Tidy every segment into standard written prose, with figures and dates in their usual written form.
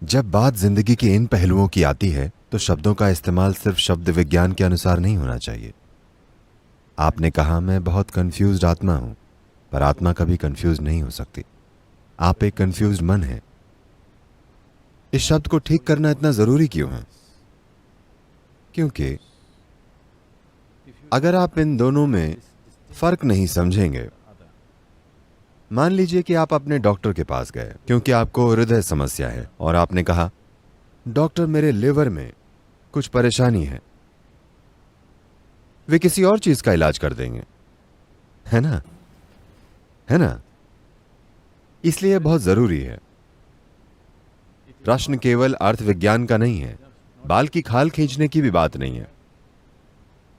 जब बात जिंदगी के इन पहलुओं की आती है तो शब्दों का इस्तेमाल सिर्फ शब्द विज्ञान के अनुसार नहीं होना चाहिए। आपने कहा मैं बहुत कंफ्यूज्ड आत्मा हूं, पर आत्मा कभी कंफ्यूज नहीं हो सकती। आप एक कंफ्यूज्ड मन है। इस शब्द को ठीक करना इतना जरूरी क्यों है? क्योंकि अगर आप इन दोनों में फर्क नहीं समझेंगे, मान लीजिए कि आप अपने डॉक्टर के पास गए क्योंकि आपको हृदय समस्या है और आपने कहा डॉक्टर मेरे लिवर में कुछ परेशानी है। वे किसी और चीज का इलाज कर देंगे, है ना? है ना? इसलिए बहुत जरूरी है। प्रश्न केवल अर्थ विज्ञान का नहीं है, बाल की खाल खींचने की भी बात नहीं है।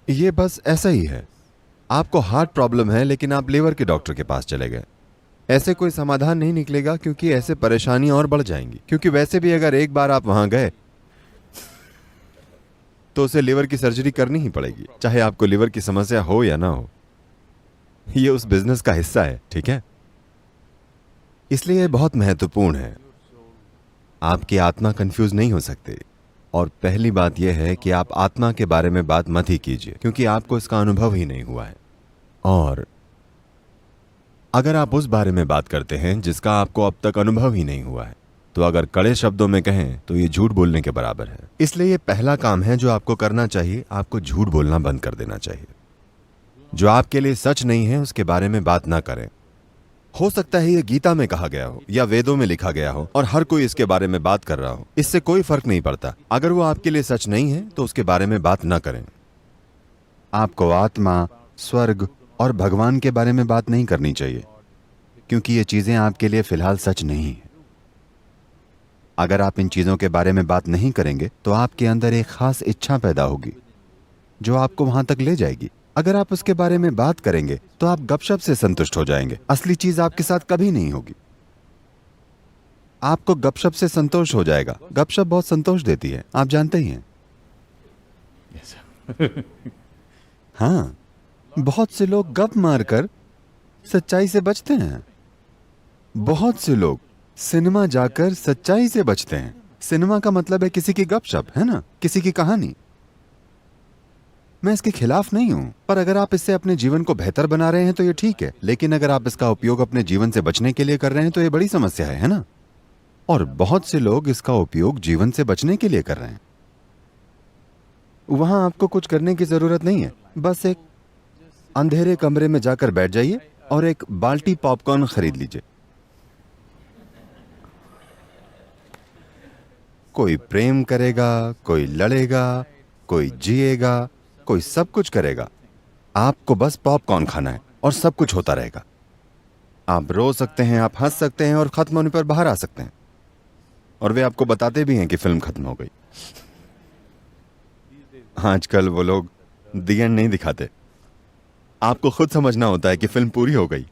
यह बस ऐसा ही है। आपको हार्ट प्रॉब्लम है लेकिन आप लिवर के डॉक्टर के पास चले गए। ऐसे कोई समाधान नहीं निकलेगा क्योंकि ऐसे परेशानी और बढ़ जाएंगी। क्योंकि वैसे भी अगर एक बार आप वहां गए तो उसे लिवर की सर्जरी करनी ही पड़ेगी, चाहे आपको लिवर की समस्या हो या ना हो। यह उस बिजनेस का हिस्सा है, ठीक है? इसलिए यह बहुत महत्वपूर्ण है। आपकी आत्मा कंफ्यूज नहीं हो सकती। और पहली बात यह है कि आप आत्मा के बारे में बात मत ही कीजिए क्योंकि आपको इसका अनुभव ही नहीं हुआ है। और अगर आप उस बारे में बात करते हैं जिसका आपको अब तक अनुभव ही नहीं हुआ है, तो अगर कड़े शब्दों में कहें तो ये झूठ बोलने के बराबर है। इसलिए ये पहला काम है जो आपको करना चाहिए। आपको झूठ बोलना बंद कर देना चाहिए। जो आपके लिए सच नहीं है उसके बारे में बात ना करें। हो सकता है ये गीता में कहा गया हो या वेदों में लिखा गया हो और हर कोई इसके बारे में बात कर रहा हो, इससे कोई फर्क नहीं पड़ता। अगर वो आपके लिए सच नहीं है तो उसके बारे में बात ना करें। आपको आत्मा, स्वर्ग और भगवान के बारे में बात नहीं करनी चाहिए क्योंकि ये चीजें आपके लिए फिलहाल सच नहीं है। अगर आप इन चीजों के बारे में बात नहीं करेंगे तो आपके अंदर एक खास इच्छा पैदा होगी जो आपको वहां तक ले जाएगी। अगर आप उसके बारे में बात करेंगे तो आप गपशप से संतुष्ट हो जाएंगे। असली चीज आपके साथ कभी नहीं होगी। आपको गपशप से संतोष हो जाएगा। गपशप बहुत संतोष देती है, आप जानते ही हैं। हाँ, बहुत से लोग गप मारकर सच्चाई से बचते हैं। बहुत से लोग सिनेमा जाकर सच्चाई से बचते हैं। सिनेमा का मतलब है किसी की गपशप, है ना? किसी की कहानी। मैं इसके खिलाफ नहीं हूं, पर अगर आप इससे अपने जीवन को बेहतर बना रहे हैं तो ये ठीक है। लेकिन अगर आप इसका उपयोग अपने जीवन से बचने के लिए कर रहे हैं तो ये बड़ी समस्या है ना? और बहुत से लोग इसका उपयोग जीवन से बचने के लिए कर रहे हैं। वहां आपको कुछ करने की जरूरत नहीं है। बस एक अंधेरे कमरे में जाकर बैठ जाइए और एक बाल्टी पॉपकॉर्न खरीद लीजिए। कोई प्रेम करेगा, कोई लड़ेगा, कोई जिएगा, कोई सब कुछ करेगा। आपको बस पॉपकॉर्न खाना है और सब कुछ होता रहेगा। आप रो सकते हैं, आप हंस सकते हैं और खत्म होने पर बाहर आ सकते हैं। और वे आपको बताते भी हैं कि फिल्म खत्म हो गई। आजकल वो लोग दी एंड नहीं दिखाते। आपको खुद समझना होता है कि फिल्म पूरी हो गई।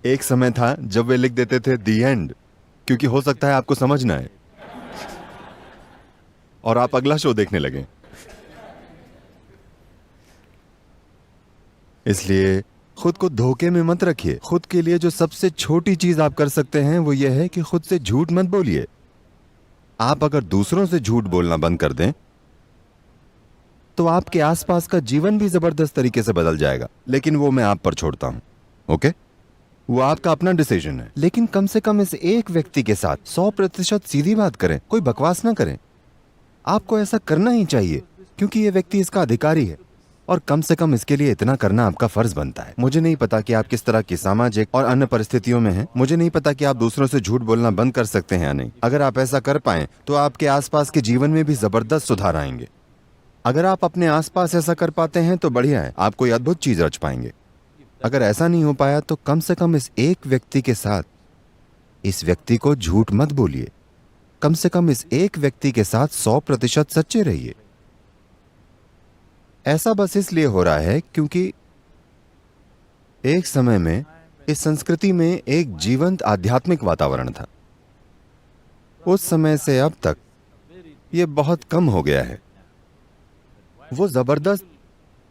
एक समय था जब वे लिख देते थे दी एंड, क्योंकि हो सकता है आपको समझना है और आप अगला शो देखने लगे। इसलिए खुद को धोखे में मत रखिए। खुद के लिए जो सबसे छोटी चीज आप कर सकते हैं वो यह है कि खुद से झूठ मत बोलिए। आप अगर दूसरों से झूठ बोलना बंद कर दें तो आपके आसपास का जीवन भी जबरदस्त तरीके से बदल जाएगा। लेकिन वो मैं आप पर छोड़ता हूं, ओके? वो आपका अपना डिसीजन है। लेकिन कम से कम इस एक व्यक्ति के साथ 100% सीधी बात करें, कोई बकवास ना करें। आपको ऐसा करना ही चाहिए क्योंकि ये व्यक्ति इसका अधिकारी है और कम से कम इसके लिए इतना करना आपका फर्ज बनता है। मुझे नहीं पता कि आप किस तरह की सामाजिक और अन्य परिस्थितियों में हैं। मुझे नहीं पता कि आप दूसरों से झूठ बोलना बंद कर सकते हैं या नहीं। अगर आप ऐसा कर पाएं तो आपके आसपास के जीवन में भी जबरदस्त सुधार आएंगे। अगर आप अपने आसपास ऐसा कर पाते हैं तो बढ़िया है, आप कोई अद्भुत चीज रच पाएंगे। अगर ऐसा नहीं हो पाया तो कम से कम इस एक व्यक्ति के साथ इस व्यक्ति को झूठ मत बोलिए। कम से कम इस एक व्यक्ति के साथ 100% सच्चे रहिए। ऐसा बस इसलिए हो रहा है क्योंकि एक समय में इस संस्कृति में एक जीवंत आध्यात्मिक वातावरण था। उस समय से अब तक यह बहुत कम हो गया है। वो जबरदस्त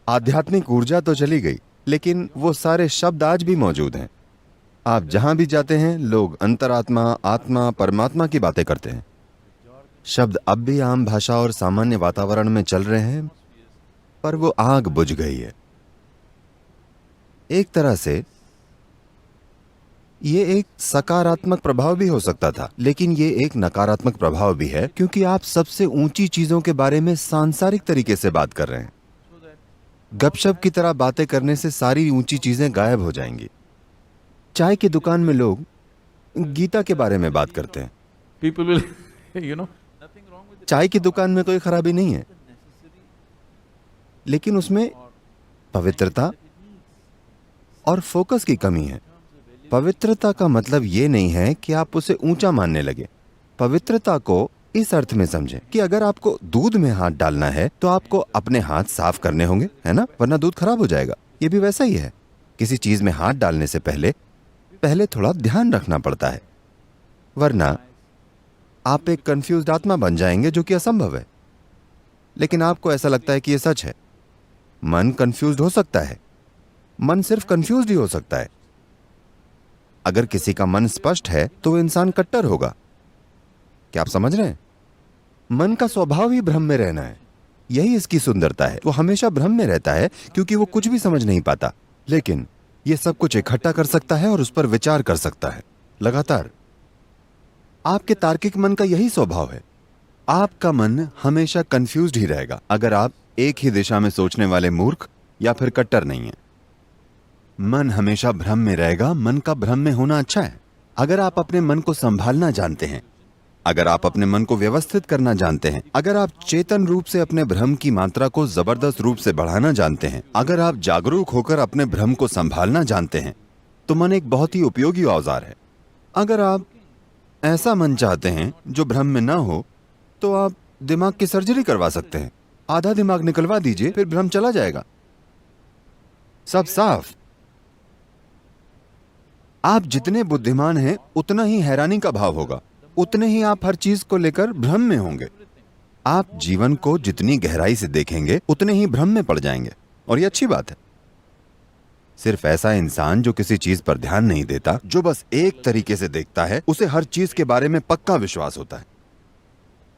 आध्यात्मिक ऊर्जा तो चली गई, लेकिन वो सारे शब्द आज भी मौजूद हैं। आप जहां भी जाते हैं लोग अंतरात्मा, आत्मा, परमात्मा की बातें करते हैं। शब्द अब भी आम भाषा और सामान्य वातावरण में चल रहे हैं, पर वो आग बुझ गई है। एक तरह से ये एक सकारात्मक प्रभाव भी हो सकता था, लेकिन ये एक नकारात्मक प्रभाव भी है, क्योंकि आप सबसे ऊंची चीजों के बारे में सांसारिक तरीके से बात कर रहे हैं। गपशप की तरह बातें करने से सारी ऊंची चीजें गायब हो जाएंगी। चाय की दुकान में लोग गीता के बारे में बात करते हैं। People will, you know, चाय की दुकान में कोई खराबी नहीं है, लेकिन उसमें पवित्रता और फोकस की कमी है। पवित्रता का मतलब ये नहीं है कि आप उसे ऊंचा मानने लगे। पवित्रता को इस अर्थ में समझें कि अगर आपको दूध में हाथ डालना है तो आपको अपने हाथ साफ करने होंगे, है ना, वरना दूध खराब हो जाएगा। ये भी वैसा ही है। किसी चीज में हाथ डालने से पहले थोड़ा ध्यान रखना पड़ता है, वरना आप एक कंफ्यूज्ड आत्मा बन जाएंगे, जो कि असंभव है। लेकिन आपको ऐसा लगता है कि यह सच है। मन कंफ्यूज्ड हो सकता है, मन सिर्फ कंफ्यूज्ड ही हो सकता है। अगर किसी का मन स्पष्ट है तो वो इंसान कट्टर होगा। क्या आप समझ रहे हैं? मन का स्वभाव ही भ्रम में रहना है। यही इसकी सुंदरता है। वो हमेशा भ्रम में रहता है क्योंकि वो कुछ भी समझ नहीं पाता, लेकिन ये सब कुछ इकट्ठा कर सकता है और उस पर विचार कर सकता है लगातार। आपके तार्किक मन का यही स्वभाव है। आपका मन हमेशा कंफ्यूज्ड ही रहेगा अगर आप एक ही दिशा में सोचने वाले मूर्ख या फिर कट्टर नहीं है। मन हमेशा भ्रम में रहेगा। मन का भ्रम में होना अच्छा है। अगर आप अपने मन को संभालना जानते हैं, अगर आप अपने मन को व्यवस्थित करना जानते हैं, अगर आप चेतन रूप से अपने भ्रम की मात्रा को जबरदस्त रूप से बढ़ाना जानते हैं, अगर आप जागरूक होकर अपने भ्रम को संभालना जानते हैं, तो मन एक बहुत ही उपयोगी औजार है। अगर आप ऐसा मन चाहते हैं जो भ्रम में ना हो, तो आप दिमाग की सर्जरी करवा सकते हैं। आधा दिमाग निकलवा दीजिए, फिर भ्रम चला जाएगा, सब साफ। आप जितने बुद्धिमान हैं उतना ही हैरानी का भाव होगा, उतने ही आप हर चीज को लेकर भ्रम में होंगे। आप जीवन को जितनी गहराई से देखेंगे उतने ही भ्रम में पड़ जाएंगे, और ये अच्छी बात है। सिर्फ ऐसा इंसान जो किसी चीज पर ध्यान नहीं देता, जो बस एक तरीके से देखता है, उसे हर चीज के बारे में पक्का विश्वास होता है।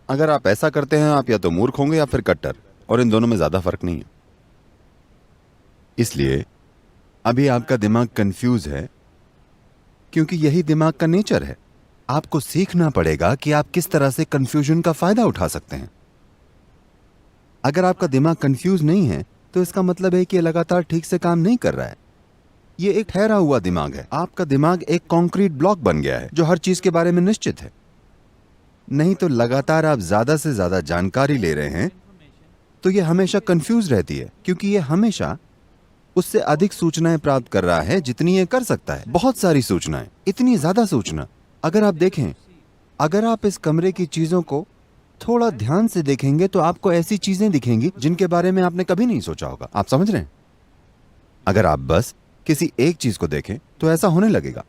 अगर आप ऐसा करते हैं, आप या तो मूर्ख होंगे या फिर कट्टर, और इन दोनों में ज्यादा फर्क नहीं है। इसलिए अभी आपका दिमाग कंफ्यूज है, क्योंकि यही दिमाग का नेचर है। आपको सीखना पड़ेगा कि आप किस तरह से कंफ्यूजन का फायदा उठा सकते हैं। अगर आपका दिमाग कंफ्यूज नहीं है तो इसका मतलब है कि ये लगातार ठीक से काम नहीं कर रहा है। ये एक ठहरा हुआ दिमाग है। आपका दिमाग एक कंक्रीट ब्लॉक बन गया है जो हर चीज के बारे में निश्चित है। नहीं तो लगातार आप ज्यादा से ज्यादा जानकारी ले रहे हैं तो ये हमेशा कंफ्यूज रहती है, क्योंकि ये हमेशा उससे अधिक सूचनाएं प्राप्त कर रहा है जितनी ये कर सकता है। बहुत सारी सूचनाएं, इतनी ज्यादा सूचना। अगर आप देखें, अगर आप इस कमरे की चीजों को थोड़ा ध्यान से देखेंगे तो आपको ऐसी चीजें दिखेंगी जिनके बारे में आपने कभी नहीं सोचा होगा। आप समझ रहे हैं? अगर आप बस किसी एक चीज को देखें तो ऐसा होने लगेगा।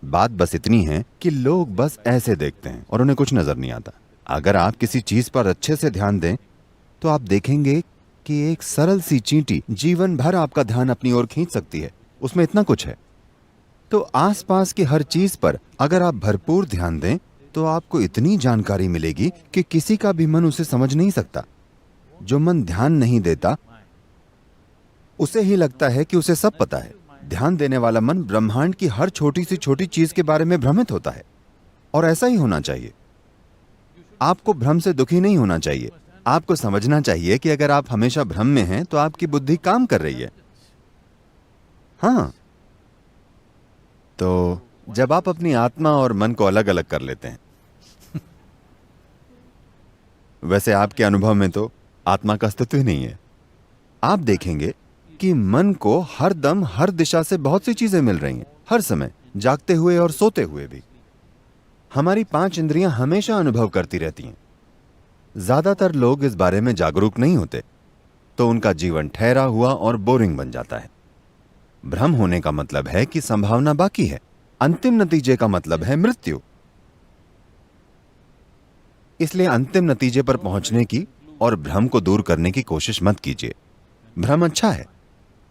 बात बस इतनी है कि लोग बस ऐसे देखते हैं और उन्हें कुछ नजर नहीं आता। अगर आप किसी चीज पर अच्छे से ध्यान दें तो आप देखेंगे कि एक सरल सी चींटी जीवन भर आपका ध्यान अपनी ओर खींच सकती है। उसमें इतना कुछ है। तो आसपास की हर चीज पर अगर आप भरपूर ध्यान दें तो आपको इतनी जानकारी मिलेगी कि किसी का भी मन उसे समझ नहीं सकता। जो मन ध्यान नहीं देता उसे ही लगता है कि उसे सब पता है। ध्यान देने वाला मन ब्रह्मांड की हर छोटी सी छोटी चीज के बारे में भ्रमित होता है, और ऐसा ही होना चाहिए। आपको भ्रम से दुखी नहीं होना चाहिए। आपको समझना चाहिए कि अगर आप हमेशा भ्रम में हैं तो आपकी बुद्धि काम कर रही है। हाँ, तो जब आप अपनी आत्मा और मन को अलग अलग कर लेते हैं वैसे आपके अनुभव में तो आत्मा का अस्तित्व ही नहीं है। आप देखेंगे कि मन को हर दम हर दिशा से बहुत सी चीजें मिल रही हैं, हर समय, जागते हुए और सोते हुए भी। हमारी 5 इंद्रियां हमेशा अनुभव करती रहती हैं। ज्यादातर लोग इस बारे में जागरूक नहीं होते, तो उनका जीवन ठहरा हुआ और बोरिंग बन जाता है। भ्रम होने का मतलब है कि संभावना बाकी है। अंतिम नतीजे का मतलब है मृत्यु। इसलिए अंतिम नतीजे पर पहुंचने की और भ्रम को दूर करने की कोशिश मत कीजिए। भ्रम अच्छा है,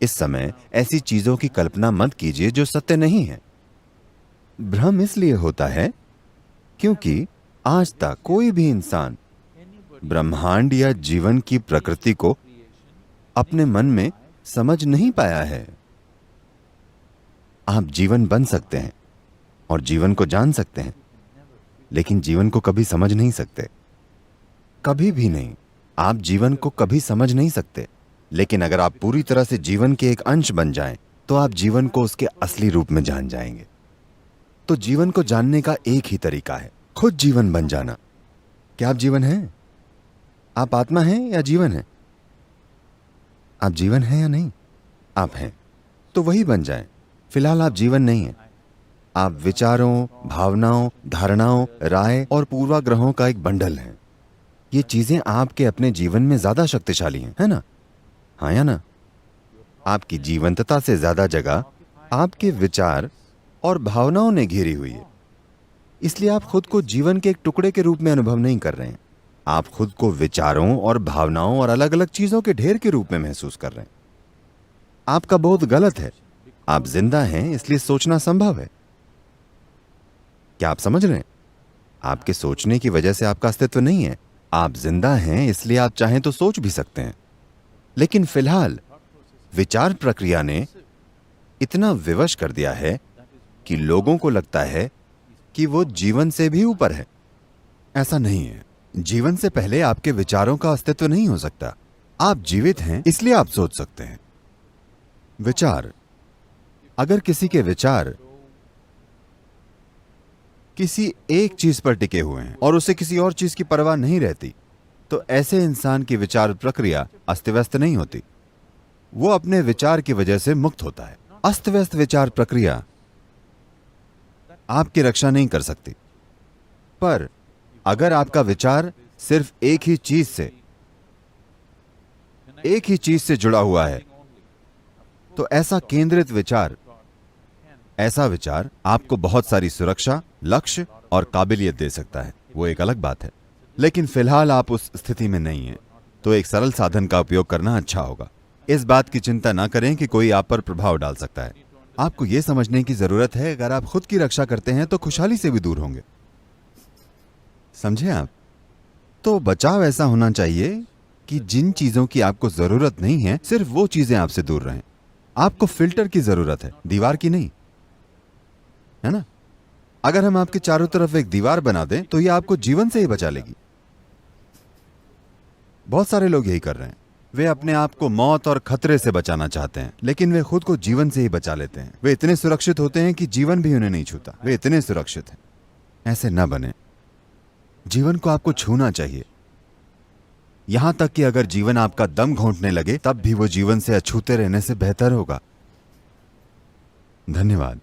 इस समय ऐसी चीजों की कल्पना मत कीजिए जो सत्य नहीं है। भ्रम इसलिए होता है क्योंकि आज तक कोई भी इंसान ब्रह्मांड या जीवन की प्रकृति को अपने मन में समझ नहीं पाया है। आप जीवन बन सकते हैं और जीवन को जान सकते हैं, लेकिन जीवन को कभी समझ नहीं सकते, कभी भी नहीं। आप जीवन को कभी समझ नहीं सकते, लेकिन अगर आप पूरी तरह से जीवन के एक अंश बन जाएं, तो आप जीवन को उसके असली रूप में जान जाएंगे। तो जीवन को जानने का एक ही तरीका है, खुद जीवन बन जाना। क्या आप जीवन हैं? आप आत्मा हैं या जीवन हैं? आप जीवन हैं या नहीं? आप हैं, तो वही बन जाएं। फिलहाल आप जीवन नहीं हैं। आप विचारों, भावनाओं, धारणाओं, राय और पूर्वाग्रहों का एक बंडल हैं। ये चीजें आपके अपने जीवन में ज्यादा शक्तिशाली हैं, है ना? हाँ या ना? आपकी जीवंतता से ज्यादा जगह आपके विचार और भावनाओं ने घेरी हुई है। इसलिए आप खुद को जीवन के एक टुकड़े के रूप में अनुभव नहीं कर रहे हैं। आप खुद को विचारों और भावनाओं और अलग अलग चीजों के ढेर के रूप में महसूस कर रहे हैं। आपका बोध गलत है। आप जिंदा हैं, इसलिए सोचना संभव है। क्या आप समझ रहे हैं? आपके सोचने की वजह से आपका अस्तित्व नहीं है। आप जिंदा हैं, इसलिए आप चाहें तो सोच भी सकते हैं। लेकिन फिलहाल विचार प्रक्रिया ने इतना विवश कर दिया है कि लोगों को लगता है कि वो जीवन से भी ऊपर है। ऐसा नहीं है। जीवन से पहले आपके विचारों का अस्तित्व नहीं हो सकता। आप जीवित हैं, इसलिए आप सोच सकते हैं। विचार, अगर किसी के विचार किसी एक चीज पर टिके हुए हैं और उसे किसी और चीज की परवाह नहीं रहती, तो ऐसे इंसान की विचार प्रक्रिया अस्त व्यस्त नहीं होती। वो अपने विचार की वजह से मुक्त होता है। अस्त व्यस्त विचार प्रक्रिया आपकी रक्षा नहीं कर सकती। पर अगर आपका विचार सिर्फ एक ही चीज से जुड़ा हुआ है, तो ऐसा केंद्रित विचार, ऐसा विचार आपको बहुत सारी सुरक्षा, लक्ष्य और काबिलियत दे सकता है। वो एक अलग बात है। लेकिन फिलहाल आप उस स्थिति में नहीं हैं, तो एक सरल साधन का उपयोग करना अच्छा होगा। इस बात की चिंता ना करें कि कोई आप पर प्रभाव डाल सकता है। आपको यह समझने की जरूरत है, अगर आप खुद की रक्षा करते हैं तो खुशहाली से भी दूर होंगे। समझे आप? तो बचाव ऐसा होना चाहिए कि जिन चीजों की आपको जरूरत नहीं है, सिर्फ वो चीजें आपसे दूर रहें। आपको फिल्टर की जरूरत है, दीवार की नहीं, है ना? अगर हम आपके चारों तरफ एक दीवार बना दें, तो यह आपको जीवन से ही बचा लेगी। बहुत सारे लोग यही कर रहे हैं। वे अपने आप को मौत और खतरे से बचाना चाहते हैं, लेकिन वे खुद को जीवन से ही बचा लेते हैं। वे इतने सुरक्षित होते हैं कि जीवन भी उन्हें नहीं छूता। वे इतने सुरक्षित हैं। ऐसे न बने। जीवन को आपको छूना चाहिए। यहां तक कि अगर जीवन आपका दम घोंटने लगे, तब भी वो जीवन से अछूते रहने से बेहतर होगा। धन्यवाद।